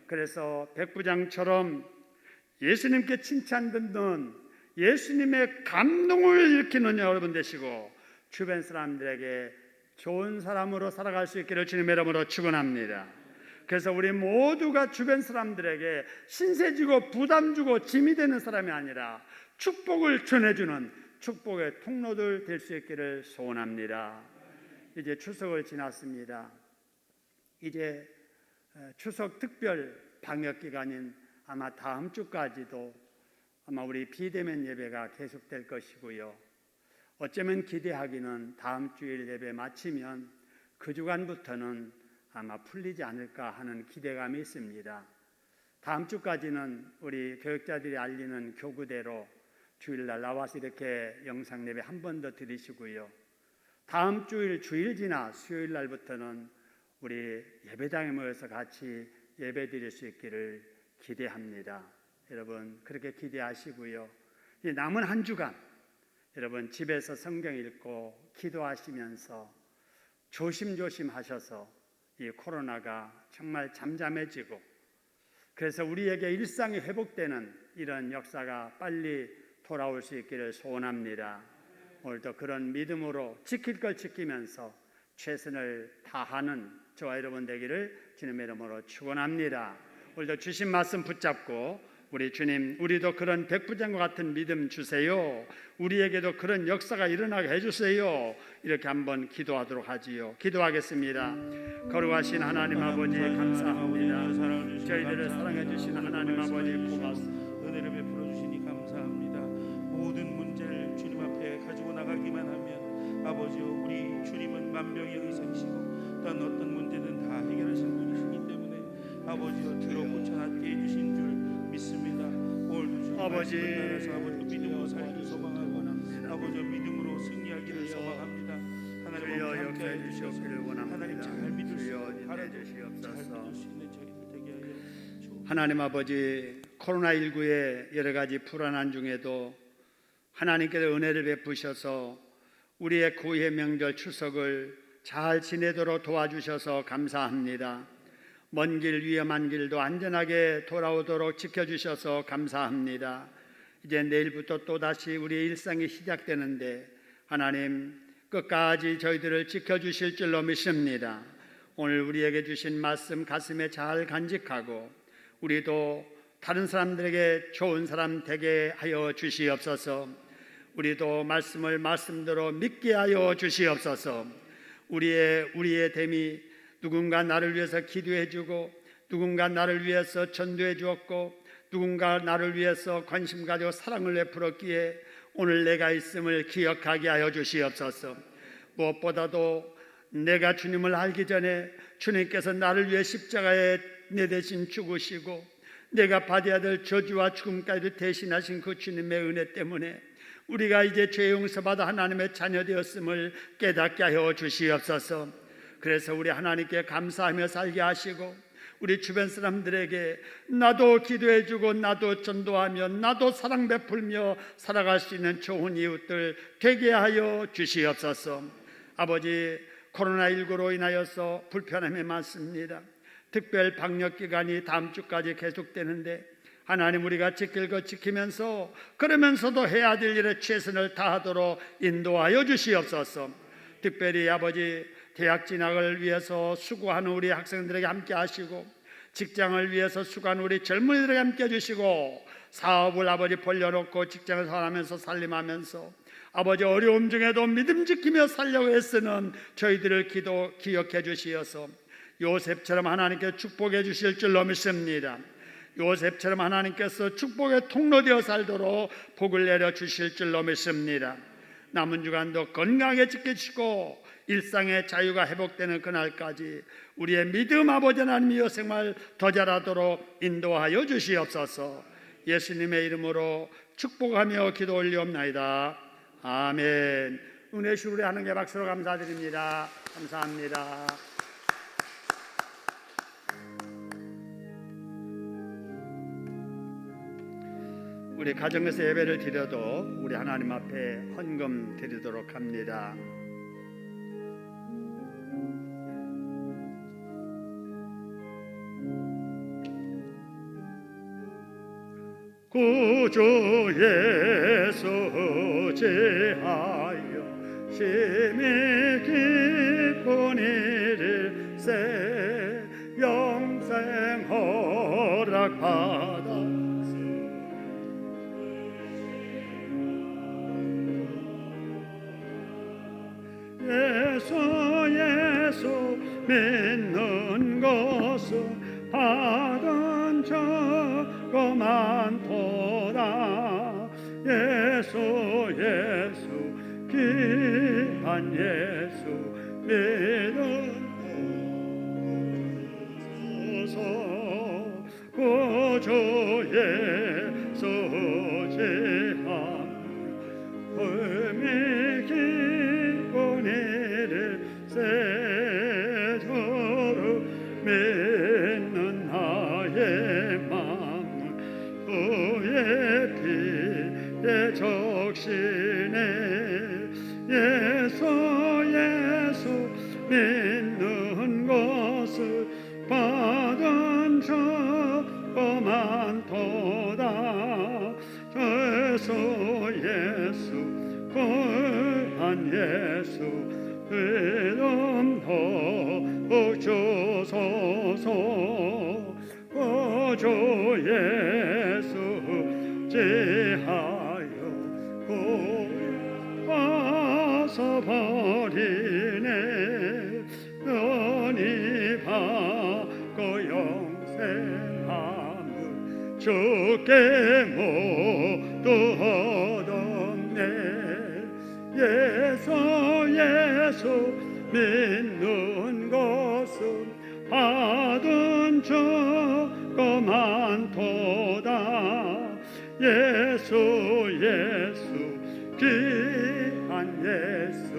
그래서 백부장처럼 예수님께 칭찬 듣는 예수님의 감동을 일으키는 여러분 되시고 주변 사람들에게 좋은 사람으로 살아갈 수 있기를 주님의 이름으로 축원합니다. 그래서 우리 모두가 주변 사람들에게 신세지고 부담 주고 짐이 되는 사람이 아니라 축복을 전해주는 축복의 통로들 될 수 있기를 소원합니다. 이제 추석을 지났습니다. 이제 추석 특별 방역 기간인 아마 다음 주까지도 아마 우리 비대면 예배가 계속될 것이고요. 어쩌면 기대하기는 다음 주일 예배 마치면 그 주간부터는 아마 풀리지 않을까 하는 기대감이 있습니다. 다음 주까지는 우리 교육자들이 알리는 교구대로 주일날 나와서 이렇게 영상 예배 한 번 더 드리시고요. 다음 주일 주일 지나 수요일 날부터는 우리 예배당에 모여서 같이 예배 드릴 수 있기를 기대합니다. 여러분 그렇게 기대하시고요. 이 남은 한 주간 여러분 집에서 성경 읽고 기도하시면서 조심조심 하셔서 이 코로나가 정말 잠잠해지고 그래서 우리에게 일상이 회복되는 이런 역사가 빨리 돌아올 수 있기를 소원합니다. 오늘도 그런 믿음으로 지킬 걸 지키면서 최선을 다하는 저와 여러분 되기를 주님의 이름으로 축원합니다. 오늘도 주신 말씀 붙잡고 우리 주님, 우리도 그런 백부장과 같은 믿음 주세요. 우리에게도 그런 역사가 일어나게 해주세요. 이렇게 한번 기도하도록 하지요. 기도하겠습니다. 거룩하신 하나님 아버지 감사합니다. 저희들을 사랑해 주신 하나님 아버지 고맙습니다. 은혜를 베풀어 주시니 감사합니다. 모든 문제를 주님 앞에 가지고 나가기만 하면 아버지요, 우리 주님은 만병의 의사이시고 또한 어떤 문제든 다 해결하신 분이시기 때문에 아버지요, 들어 고쳐놨게 해주신 줄 믿습니다. 오늘도 주님 아버지, 따라서 아버지 믿음으로 살기를 소망하고 아버지 믿음으로 승리하기를 소망합니다. 하나님 함께 해주시옵기를 원합니다. 하나님 잘 믿을 수 있고 바라도 잘 믿을 수 있는 저희들 되게 하여 주옵소서. 하나님 아버지, 코로나19의 여러 가지 불안한 중에도 하나님께서 은혜를 베푸셔서 우리의 구의 명절 추석을 잘 지내도록 도와주셔서 감사합니다. 먼 길 위험한 길도 안전하게 돌아오도록 지켜주셔서 감사합니다. 이제 내일부터 또다시 우리의 일상이 시작되는데 하나님 끝까지 저희들을 지켜주실 줄로 믿습니다. 오늘 우리에게 주신 말씀 가슴에 잘 간직하고 우리도 다른 사람들에게 좋은 사람 되게 하여 주시옵소서. 우리도 말씀을 말씀대로 믿게 하여 주시옵소서. 우리의 됨이 누군가 나를 위해서 기도해 주고 누군가 나를 위해서 전도해 주었고 누군가 나를 위해서 관심 가지고 사랑을 베풀었기에 오늘 내가 있음을 기억하게 하여 주시옵소서. 무엇보다도 내가 주님을 알기 전에 주님께서 나를 위해 십자가에 내 대신 죽으시고 내가 받아야 될 저주와 죽음까지도 대신하신 그 주님의 은혜 때문에 우리가 이제 죄 용서받아 하나님의 자녀 되었음을 깨닫게 하여 주시옵소서. 그래서 우리 하나님께 감사하며 살게 하시고 우리 주변 사람들에게 나도 기도해주고 나도 전도하며 나도 사랑 베풀며 살아갈 수 있는 좋은 이웃들 되게 하여 주시옵소서. 아버지, 코로나19로 인하여서 불편함이 많습니다. 특별 방역기간이 다음 주까지 계속되는데 하나님 우리가 지킬 것 지키면서 그러면서도 해야 될 일에 최선을 다하도록 인도하여 주시옵소서. 특별히 아버지 대학 진학을 위해서 수고하는 우리 학생들에게 함께 하시고 직장을 위해서 수고하는 우리 젊은이들에게 함께 해주시고 사업을 아버지 벌려놓고 직장을 살아가면서 살림하면서 아버지 어려움 중에도 믿음 지키며 살려고 애쓰는 저희들을 기억해 주시어서 요셉처럼 하나님께 축복해 주실 줄로 믿습니다. 요셉처럼 하나님께서 축복의 통로되어 살도록 복을 내려 주실 줄로 믿습니다. 남은 주간도 건강하게 지키시고 일상의 자유가 회복되는 그날까지 우리의 믿음 아버지 하나님이여 생활 더 잘하도록 인도하여 주시옵소서. 예수님의 이름으로 축복하며 기도 올리옵나이다. 아멘. 은혜 주시 우리 하나님께 박수로 감사드립니다. 감사합니다. 우리 가정에서 예배를 드려도 우리 하나님 앞에 헌금 드리도록 합니다. 구주 예수 제하여 심히 기쁜 일일세 영생 허락받아 예수 믿는 것은 받은 적고 많도다. 예수 귀한 예수 믿으소서. 제함 봄의 기본에를 세조로 맺는 나의 마음은 그의 피에 적시네 예수 믿는 것을 받은 저거만 도다 예수 거한 예수 믿음 더 주소서 거저 예수 제하여 고와서 버리네 너니 바고 영생함을 주께 모두 얻었네 예수 믿는 것은 받은 저거만 도다 예수 귀한 예수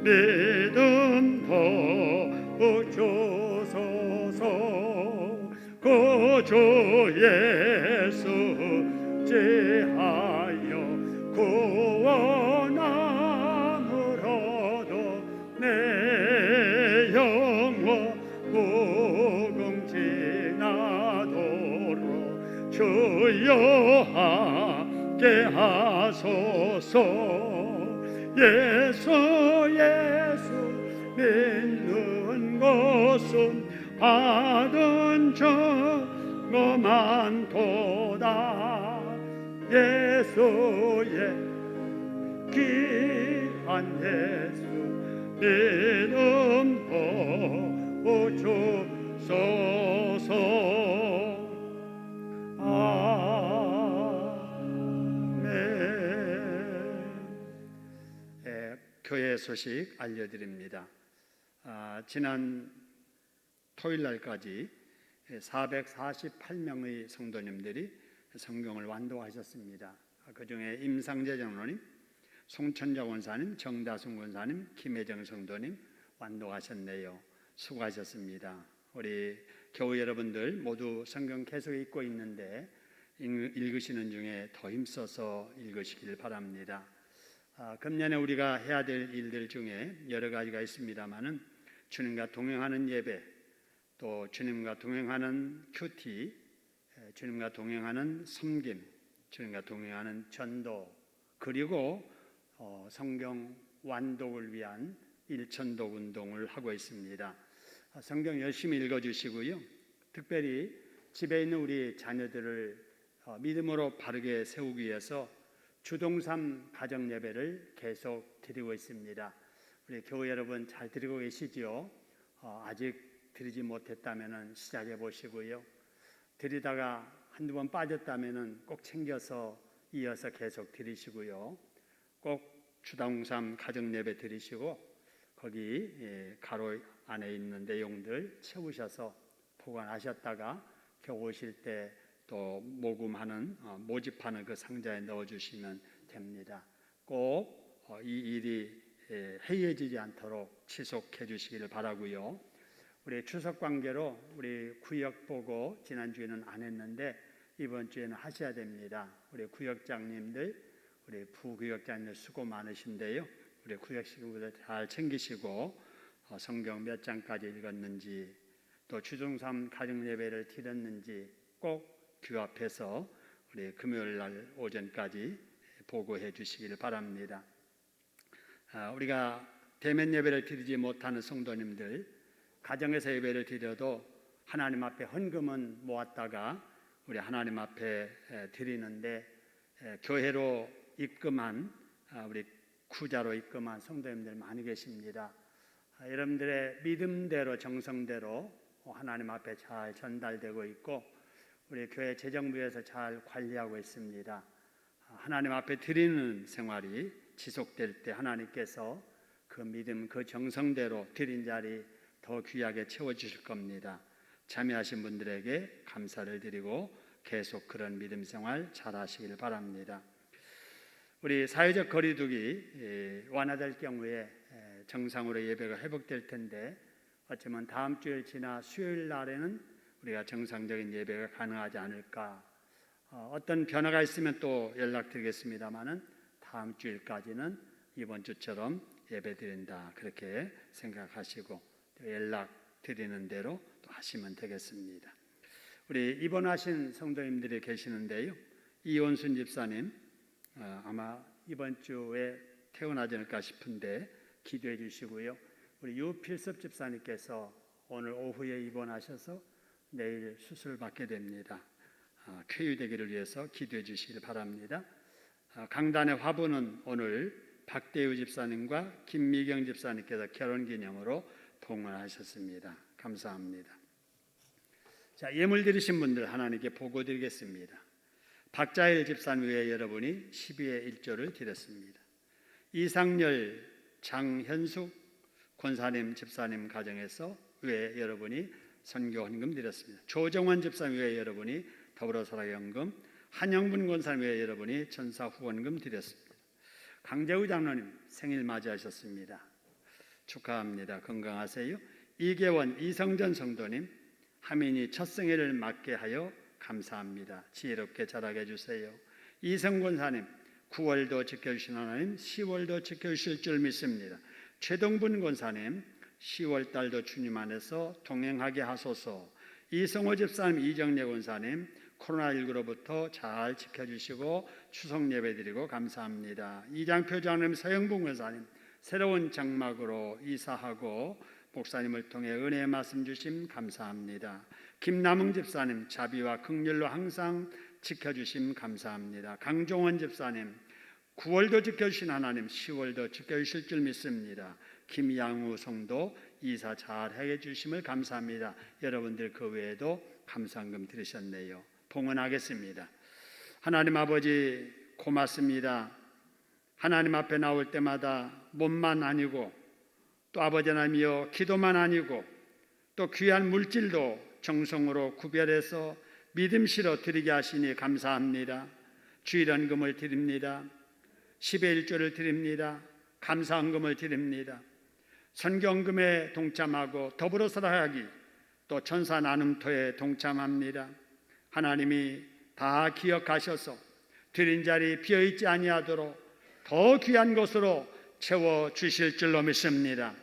믿음 더 주소서 구주 예수 제하여 구원함을 얻어 내 영혼 무궁지나도록 주여 함께 하소서 예수 믿는 것은 받은 저거만 도다 예수의 귀한 예수 믿음 보주소서 아멘. 교회 소식 알려드립니다. 지난 토요일 날까지 448명의 성도님들이 성경을 완독하셨습니다. 그 중에 임상재 장로님, 송천자 권사님, 정다순 권사님, 김혜정 성도님 완독하셨네요. 수고하셨습니다. 우리 교우 여러분들 모두 성경 계속 읽고 있는데 읽으시는 중에 더 힘써서 읽으시길 바랍니다. 금년에 우리가 해야 될 일들 중에 여러 가지가 있습니다마는 주님과 동행하는 예배, 또 주님과 동행하는 큐티, 주님과 동행하는 섬김, 주님과 동행하는 전도, 그리고 성경 완독을 위한 일천독 운동을 하고 있습니다. 성경 열심히 읽어주시고요. 특별히 집에 있는 우리 자녀들을 믿음으로 바르게 세우기 위해서 주동삼 가정 예배를 계속 드리고 있습니다. 우리 교회 여러분 잘 드리고 계시죠? 아직 드리지 못했다면 시작해 보시고요. 드리다가 한두 번 빠졌다면 꼭 챙겨서 이어서 계속 드리시고요. 꼭 주동삼 가정 예배 드리시고 거기 가로 안에 있는 내용들 채우셔서 보관하셨다가 겨우 오실 때 또 모집하는 그 상자에 넣어주시면 됩니다. 꼭 이 일이 해이해지지 않도록 지속해 주시기를 바라고요. 우리 추석 관계로 우리 구역 보고 지난주에는 안 했는데 이번 주에는 하셔야 됩니다. 우리 구역장님들, 우리 부구역장님들 수고 많으신데요. 우리 구역 식구들 잘 챙기시고 성경 몇 장까지 읽었는지 또 주중삼 가정 예배를 드렸는지 꼭 교 앞에서 우리 금요일 날 오전까지 보고해 주시기를 바랍니다. 우리가 대면 예배를 드리지 못하는 성도님들, 가정에서 예배를 드려도 하나님 앞에 헌금은 모았다가 우리 하나님 앞에 드리는데 교회로 입금한 우리 구자로 입금한 성도님들 많이 계십니다. 여러분들의 믿음대로 정성대로 하나님 앞에 잘 전달되고 있고 우리 교회 재정부에서 잘 관리하고 있습니다. 하나님 앞에 드리는 생활이 지속될 때 하나님께서 그 믿음, 그 정성대로 드린 자리 더 귀하게 채워주실 겁니다. 참여하신 분들에게 감사를 드리고 계속 그런 믿음 생활 잘 하시길 바랍니다. 우리 사회적 거리두기 완화될 경우에 정상으로 예배가 회복될 텐데 어쩌면 다음 주일 지나 수요일 날에는 우리가 정상적인 예배가 가능하지 않을까. 어떤 변화가 있으면 또 연락드리겠습니다마는 다음 주일까지는 이번 주처럼 예배 드린다 그렇게 생각하시고 연락 드리는 대로 또 하시면 되겠습니다. 우리 입원하신 성도님들이 계시는데요. 이원순 집사님 아마 이번 주에 퇴원하지 않을까 싶은데 기도해 주시고요. 우리 유필섭 집사님께서 오늘 오후에 입원하셔서 내일 수술 받게 됩니다. 쾌유되기를 위해서 기도해 주시길 바랍니다. 강단의 화보는 오늘 박대우 집사님과 김미경 집사님께서 결혼기념으로 동원하셨습니다. 감사합니다. 자, 예물 드리신 분들 하나님께 보고 드리겠습니다. 박자일 집사님 외에 여러분이 12의 1조를 드렸습니다. 이상열, 장현숙 권사님 집사님 가정에서 외에 여러분이 선교 헌금 드렸습니다. 조정원 집사님 외에 여러분이 더불어살아연금, 한영분 권사님 외에 여러분이 천사 후원금 드렸습니다. 강재우 장로님 생일 맞이하셨습니다. 축하합니다. 건강하세요. 이계원, 이성전 성도님 하민이 첫 생일을 맞게 하여 감사합니다. 지혜롭게 자라게 해주세요. 이성 권사님 9월도 지켜주신 하나님 10월도 지켜주실 줄 믿습니다. 최동분 권사님 10월 달도 주님 안에서 동행하게 하소서. 이성호 집사님, 이정례 권사님 코로나19로부터 잘 지켜주시고 추석 예배드리고 감사합니다. 이장표 장로님, 서영분 권사님 새로운 장막으로 이사하고 목사님을 통해 은혜의 말씀 주심 감사합니다. 김남흥 집사님 자비와 긍휼로 항상 지켜주심 감사합니다. 강종원 집사님 9월도 지켜주신 하나님 10월도 지켜주실 줄 믿습니다. 김양우 성도 이사 잘 해주심을 감사합니다. 여러분들 그 외에도 감사한금 들으셨네요. 봉헌하겠습니다. 하나님 아버지 고맙습니다. 하나님 앞에 나올 때마다 몸만 아니고 또 아버지 하나님이여 기도만 아니고 또 귀한 물질도 정성으로 구별해서 믿음시로 드리게 하시니 감사합니다. 주일헌금을 드립니다. 10의 1조를 드립니다. 감사헌금을 드립니다. 선교헌금에 동참하고 더불어 살아가기 또 천사 나눔토에 동참합니다. 하나님이 다 기억하셔서 드린 자리 비어있지 아니하도록 더 귀한 것으로 채워주실 줄로 믿습니다.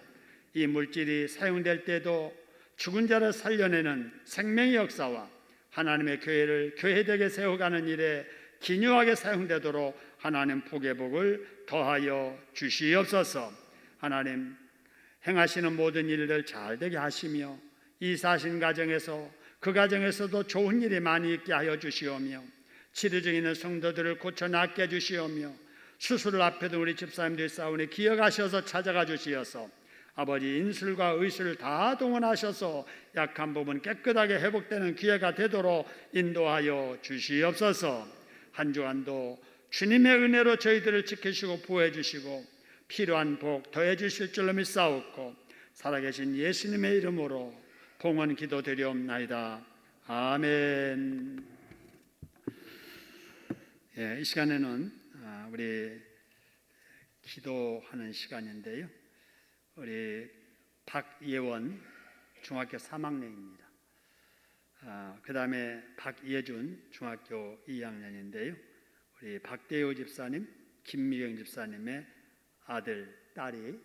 이 물질이 사용될 때도 죽은 자를 살려내는 생명의 역사와 하나님의 교회를 교회되게 세워가는 일에 기묘하게 사용되도록 하나님 복의 복을 더하여 주시옵소서. 하나님 행하시는 모든 일들 잘되게 하시며 이 사신 가정에서 그 가정에서도 좋은 일이 많이 있게 하여 주시오며 치료 중에 있는 성도들을 고쳐 낫게 해주시오며 수술을 앞에도 우리 집사님들 싸우니 기억하셔서 찾아가 주시어서 아버지 인술과 의술을 다 동원하셔서 약한 부분 깨끗하게 회복되는 기회가 되도록 인도하여 주시옵소서. 한 주간도 주님의 은혜로 저희들을 지키시고 보호해 주시고 필요한 복 더해 주실 줄로 믿사옵고 살아계신 예수님의 이름으로 봉헌 기도드리옵나이다. 아멘. 이 시간에는 우리 기도하는 시간인데요. 우리 박예원 중학교 3학년입니다. 그 다음에 박예준 중학교 2학년인데요. 우리 박대우 집사님, 김미경 집사님의 아들, 딸이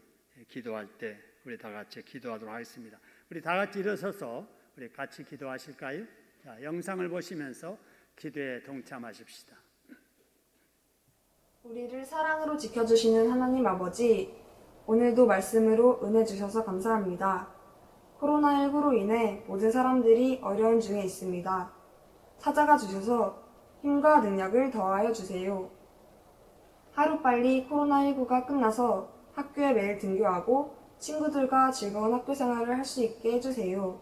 기도할 때 우리 다 같이 기도하도록 하겠습니다. 우리 다 같이 일어서서 우리 같이 기도하실까요? 자, 영상을 보시면서 기도에 동참하십시다. 우리를 사랑으로 지켜주시는 하나님 아버지, 오늘도 말씀으로 은혜 주셔서 감사합니다. 코로나19로 인해 모든 사람들이 어려운 중에 있습니다. 찾아가 주셔서 힘과 능력을 더하여 주세요. 하루빨리 코로나19가 끝나서 학교에 매일 등교하고 친구들과 즐거운 학교 생활을 할 수 있게 해주세요.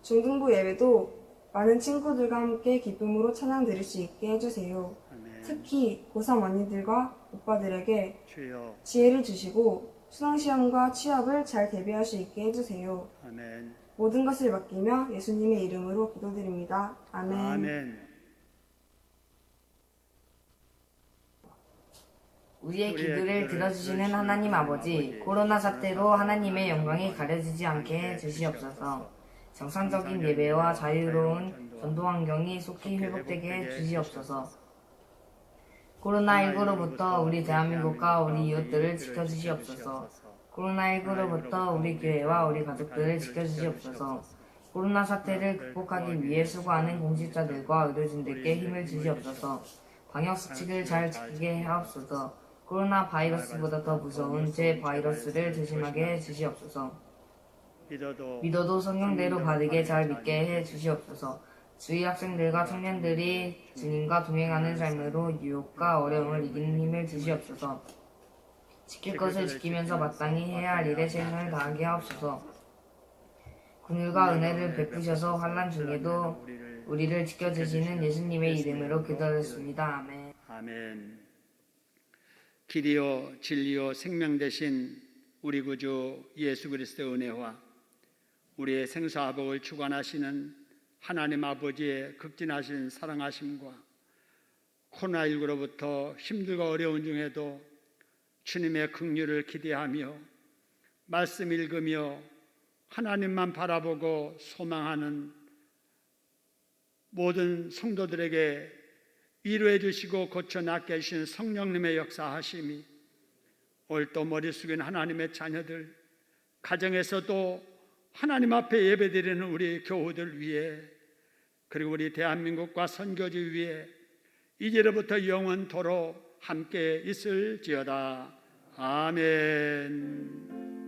중등부 예배도 많은 친구들과 함께 기쁨으로 찬양 드릴 수 있게 해주세요. 아멘. 특히 고3 언니들과 오빠들에게 주여. 지혜를 주시고 수능시험과 취업을 잘 대비할 수 있게 해주세요. 아멘. 모든 것을 맡기며 예수님의 이름으로 기도드립니다. 아멘. 아멘. 우리의 기도를 들어주시는 하나님 아버지, 코로나 사태로 하나님의 영광이 가려지지 않게 해주시옵소서. 정상적인 예배와 자유로운 전도 환경이 속히 회복되게 해주시옵소서. 코로나19로부터 우리 대한민국과 우리 이웃들을 지켜주시옵소서. 코로나19로부터 우리 교회와 우리 가족들을 지켜주시옵소서. 코로나 사태를 극복하기 위해 수고하는 공직자들과 의료진들께 힘을 주시옵소서. 방역수칙을 잘 지키게 하옵소서. 코로나 바이러스보다 더 무서운 제 바이러스를 조심하게 해주시옵소서. 믿어도 성경대로 바르게 잘 믿게 해주시옵소서. 주의 학생들과 청년들이 주님과 동행하는 삶으로 유혹과 어려움을 이기는 힘을 주시옵소서. 지킬 것을 지키면서 마땅히 해야 할 일에 최선을 다하게 하옵소서. 긍휼과 은혜를 베푸셔서 환난 중에도 우리를 지켜주시는 예수님의 이름으로 기도드렸습니다. 아멘. 아멘. 길이요 진리요 생명 되신 우리 구주 예수 그리스도의 은혜와 우리의 생사화복을 주관하시는 하나님 아버지의 극진하신 사랑하심과 코로나19로부터 힘들고 어려운 중에도 주님의 긍휼을 기대하며 말씀 읽으며 하나님만 바라보고 소망하는 모든 성도들에게 위로해 주시고 고쳐 낫게 해주신 성령님의 역사하심이 올또 머리 숙인 하나님의 자녀들, 가정에서도 하나님 앞에 예배드리는 우리 교우들 위해, 그리고 우리 대한민국과 선교지 위에 이제로부터 영원토록 함께 있을지어다. 아멘.